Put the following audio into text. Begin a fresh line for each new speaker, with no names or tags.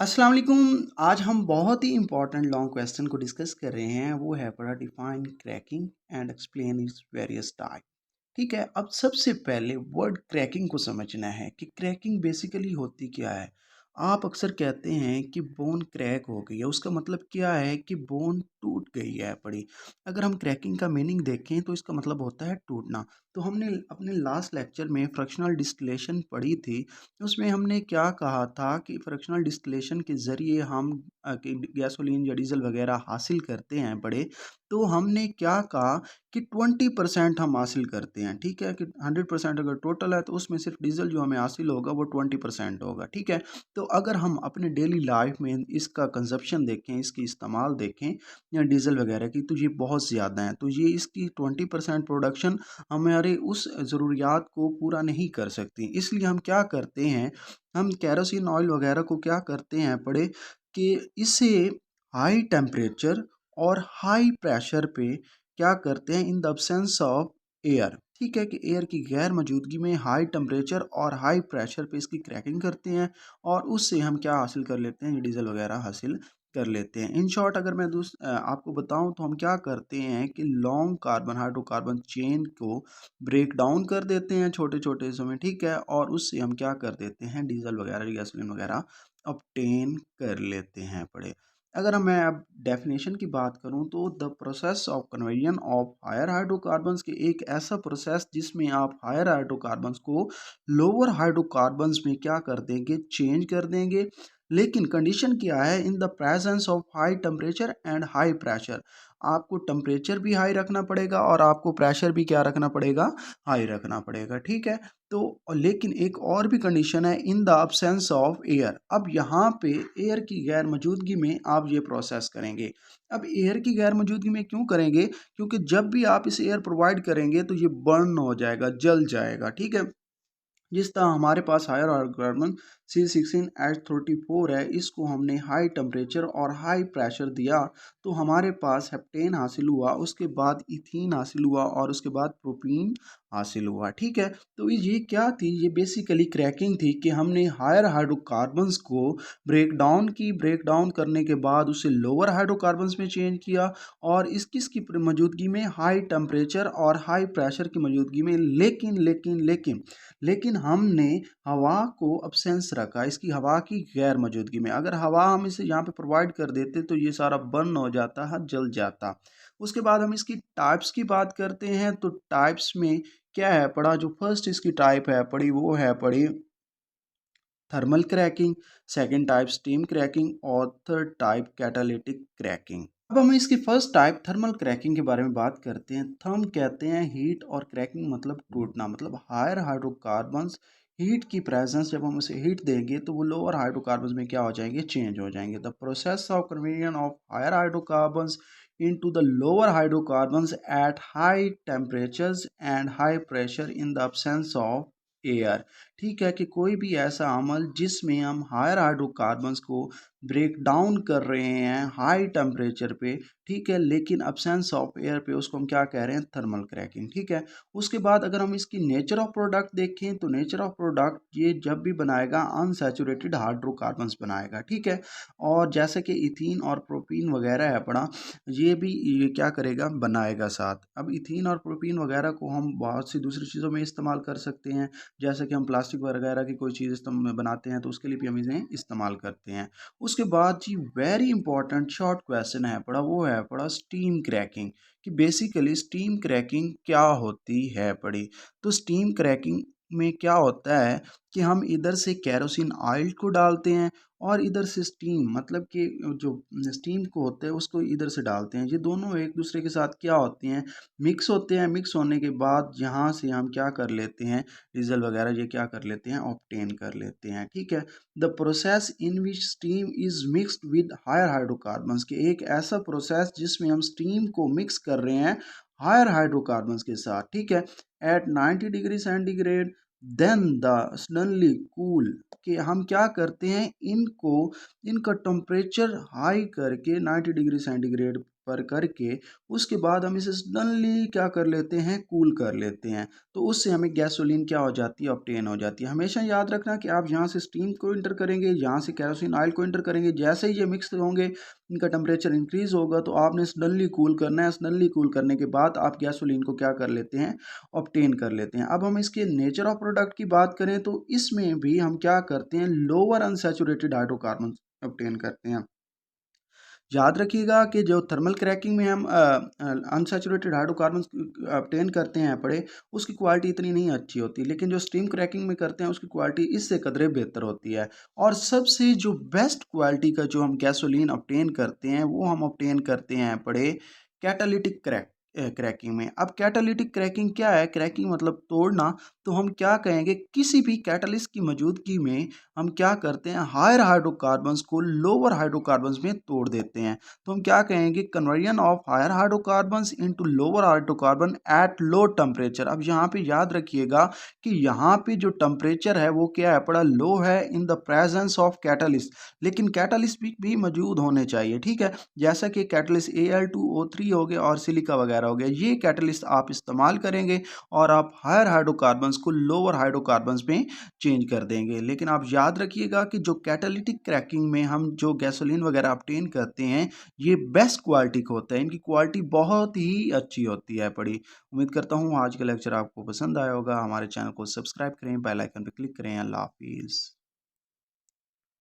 अस्सलाम वालेकुम। आज हम बहुत ही इम्पोर्टेंट लॉन्ग क्वेश्चन को डिस्कस कर रहे हैं। वो है पढ़ा define cracking and explain its various type. ठीक है, अब सबसे पहले वर्ड क्रैकिंग को समझना है कि क्रैकिंग बेसिकली होती क्या है। आप अक्सर कहते हैं कि बोन क्रैक हो गई है, उसका मतलब क्या है कि बोन टूट गई है पड़ी। अगर हम क्रैकिंग का मीनिंग देखें तो इसका मतलब होता है टूटना। तो हमने अपने लास्ट लेक्चर में फ्रैक्शनल डिस्टिलेशन पढ़ी थी। उसमें हमने क्या कहा था कि फ्रैक्शनल डिस्टिलेशन के ज़रिए हम कि गैसोलीन या डीज़ल वगैरह हासिल करते हैं बड़े। तो हमने क्या कहा कि 20% हम हासिल करते हैं, ठीक है, कि 100% अगर टोटल है तो उसमें सिर्फ डीज़ल जो हमें हासिल होगा वो 20% होगा, ठीक है। तो अगर हम अपने डेली लाइफ में इसका कंजप्शन देखें, इसकी इस्तेमाल देखें या डीज़ल वगैरह की, तो ये बहुत ज़्यादा है। तो ये इसकी 20% प्रोडक्शन हमारे उस ज़रूरियात को पूरा नहीं कर सकती। इसलिए हम क्या करते हैं, हम केरोसिन ऑयल वगैरह को क्या करते हैं पड़े कि इसे हाई टेम्परेचर और हाई प्रेशर पे क्या करते हैं in the absence of air. ठीक है, कि एयर की गैर मौजूदगी में हाई टेम्परेचर और हाई प्रेशर पे इसकी क्रैकिंग करते हैं और उससे हम क्या हासिल कर लेते हैं, ये डीजल वगैरह हासिल कर लेते हैं। इन शॉर्ट अगर मैं आपको बताऊं तो हम क्या करते हैं कि लॉन्ग कार्बन हाइड्रोकार्बन चेन को ब्रेक डाउन कर देते हैं छोटे छोटे हिस्सों में, ठीक है, और उससे हम क्या कर देते हैं, डीजल वगैरह गैसोलीन वगैरह ऑब्टेन कर लेते हैं पड़े। अगर मैं अब डेफिनेशन की बात करूं तो the process of conversion of higher hydrocarbons के एक ऐसा प्रोसेस जिसमें आप हायर हाइड्रोकार्बन्स को लोअर हाइड्रोकार्बन्स में क्या कर देंगे, चेंज कर देंगे। लेकिन कंडीशन क्या है, in the presence of high temperature and high pressure. आपको टेम्परेचर भी हाई रखना पड़ेगा और आपको प्रेशर भी क्या रखना पड़ेगा, हाई रखना पड़ेगा, ठीक है। तो लेकिन एक और भी कंडीशन है, in the absence of air. अब यहाँ पे एयर की गैर मौजूदगी में आप ये प्रोसेस करेंगे। अब एयर की गैर मौजूदगी में क्यों करेंगे, क्योंकि जब भी आप इसे एयर प्रोवाइड करेंगे तो ये बर्न हो जाएगा, जल जाएगा, ठीक है। जिस तरह हमारे पास हायर हाइड्रोकार्बन C16H34 है, इसको हमने हाई टेम्परेचर और हाई प्रेशर दिया तो हमारे पास हेप्टेन हासिल हुआ, उसके बाद इथीन हासिल हुआ और उसके बाद प्रोपीन हासिल हुआ, ठीक है। तो ये क्या थी, ये बेसिकली क्रैकिंग थी कि हमने हायर हाइड्रोकार्बन्स को ब्रेक डाउन करने के बाद उसे लोअर हाइड्रोकार्बन्स में चेंज किया और इस किसकी मौजूदगी में, हाई टेम्परेचर और हाई प्रेशर की मौजूदगी में। लेकिन हमने हवा को अब्सेंस रखा, इसकी हवा की गैर मौजूदगी में। अगर हवा हम इसे यहाँ पे प्रोवाइड कर देते तो ये सारा बर्न हो जाता है, जल जाता। उसके बाद हम इसकी टाइप्स की बात करते हैं तो टाइप्स में क्या है पड़ा, जो फर्स्ट इसकी टाइप है पड़ी वो है पड़ी thermal cracking, second type steam cracking और थर्ड टाइप कैटालिटिक क्रैकिंग। अब हम इसकी फर्स्ट टाइप थर्मल क्रैकिंग के बारे में बात करते हैं। थर्म कहते हैं हीट और क्रैकिंग मतलब टूटना, मतलब हायर हाइड्रोकार्बन्स हीट की प्रेजेंस, जब हम उसे हीट देंगे तो वो लोअर हाइड्रोकार्बन्स में क्या हो जाएंगे, चेंज हो जाएंगे। The process of conversion of higher hydrocarbons into the lower hydrocarbons at high temperatures and high pressure in the absence of air. ठीक है, कि कोई भी ऐसा अमल जिसमें हम हायर हाइड्रोकार्बन्स को ब्रेक डाउन कर रहे हैं हाई टेम्परेचर पे, ठीक है, लेकिन अब्सेंस ऑफ एयर पे, उसको हम क्या कह रहे हैं, थर्मल क्रैकिंग, ठीक है। उसके बाद अगर हम इसकी नेचर ऑफ प्रोडक्ट देखें तो नेचर ऑफ प्रोडक्ट ये जब भी बनाएगा अनसैचुरेटेड हाइड्रोकार्बन्स बनाएगा, ठीक है। और जैसे कि इथीन और प्रोपीन वगैरह है पड़ा, ये क्या करेगा, बनाएगा साथ। अब इथीन और प्रोपीन वगैरह को हम बहुत सी दूसरी चीज़ों में इस्तेमाल कर सकते हैं, जैसे कि हम प्लास्टिक वगैरह की कोई चीज़ बनाते हैं तो उसके लिए भी हम इसे इस्तेमाल करते हैं। उसके बाद जी वेरी इंपॉर्टेंट शॉर्ट क्वेश्चन है पड़ा, वो है पड़ा स्टीम क्रैकिंग, कि बेसिकली स्टीम क्रैकिंग क्या होती है पड़ी। तो स्टीम क्रैकिंग में क्या होता है कि हम इधर से केरोसिन ऑयल को डालते हैं और इधर से स्टीम, मतलब कि जो स्टीम को होते हैं उसको इधर से डालते हैं। ये दोनों एक दूसरे के साथ क्या होते हैं, मिक्स होते हैं। मिक्स होने के बाद यहाँ से हम क्या कर लेते हैं, डीजल वगैरह ये क्या कर लेते हैं, ऑब्टेन कर लेते हैं, ठीक है। The process in which steam is mixed with higher hydrocarbons, के एक ऐसा प्रोसेस जिसमें हम स्टीम को मिक्स कर रहे हैं हायर हाइड्रोकार्बन्स के साथ, ठीक है, at 90 degree centigrade, then the suddenly cool, कि हम क्या करते हैं, इनका टेम्परेचर हाई करके 90 डिग्री सेंटीग्रेड पर करके उसके बाद हम इसे सडनली क्या कर लेते हैं, कूल कर लेते हैं। तो उससे हमें गैसोलीन क्या हो जाती है, ऑब्टेन हो जाती है। हमेशा याद रखना कि आप यहाँ से स्टीम को इंटर करेंगे, यहाँ से केरोसिन ऑयल को इंटर करेंगे, जैसे ही ये मिक्स होंगे इनका टेम्परेचर इंक्रीज होगा तो आपने सडनली कूल करना है। सडनली कूल करने के बाद आप गैसोलीन को क्या कर लेते हैं, ऑब्टेन कर लेते हैं। अब हम इसके नेचर ऑफ प्रोडक्ट की बात करें तो इसमें भी हम क्या करते हैं, लोअर अनसैचुरेटेड हाइड्रोकार्बन ऑब्टेन करते हैं। याद रखिएगा कि जो थर्मल क्रैकिंग में हम अनसैचुरेटेड हाइड्रोकार्बन ऑब्टेन करते हैं पड़े, उसकी क्वालिटी इतनी नहीं अच्छी होती, लेकिन जो स्टीम क्रैकिंग में करते हैं उसकी क्वालिटी इससे कदरे बेहतर होती है। और सबसे जो बेस्ट क्वालिटी का जो हम गैसोलीन ऑब्टेन करते हैं वो हम ऑब्टेन करते हैं पड़े कैटालिटिक क्रैकिंग में। अब कैटालिटिक क्रैकिंग क्या है, क्रैकिंग मतलब तोड़ना। तो हम क्या कहेंगे, किसी भी कैटलिस्ट की मौजूदगी में हम क्या करते हैं, हायर हाइड्रोकार्बन्स को लोअर हाइड्रोकार्बन्स में तोड़ देते हैं। तो हम क्या कहेंगे, conversion of higher hydrocarbons into lower hydrocarbon at low temperature. अब यहाँ पे याद रखिएगा कि यहाँ पे जो टेम्परेचर है वो क्या है, बड़ा लो है in the presence of catalyst, लेकिन कैटलिस्ट भी मौजूद होने चाहिए। ठीक है, जैसा कि कैटलिस्ट Al2O3 हो गया और सिलिका वगैरह हो गया, ये कैटलिस्ट आप इस्तेमाल करेंगे और आप हायर हाइड्रोकार्बन्स को लोअर हाइड्रोकार्बन्स में चेंज कर देंगे। लेकिन आप याद रखिएगा कि जो कैटालिटिक क्रैकिंग में हम जो गैसोलीन वगैरह ऑब्टेन करते हैं ये बेस्ट क्वालिटी का होता है, इनकी क्वालिटी बहुत ही अच्छी होती है बड़ी। उम्मीद करता हूँ आज का लेक्चर आपको पसंद आया होगा। हमारे चैनल को सब्सक्राइब करें, बेल आइकन पर क्लिक करें। अल्लाह हाफिज़।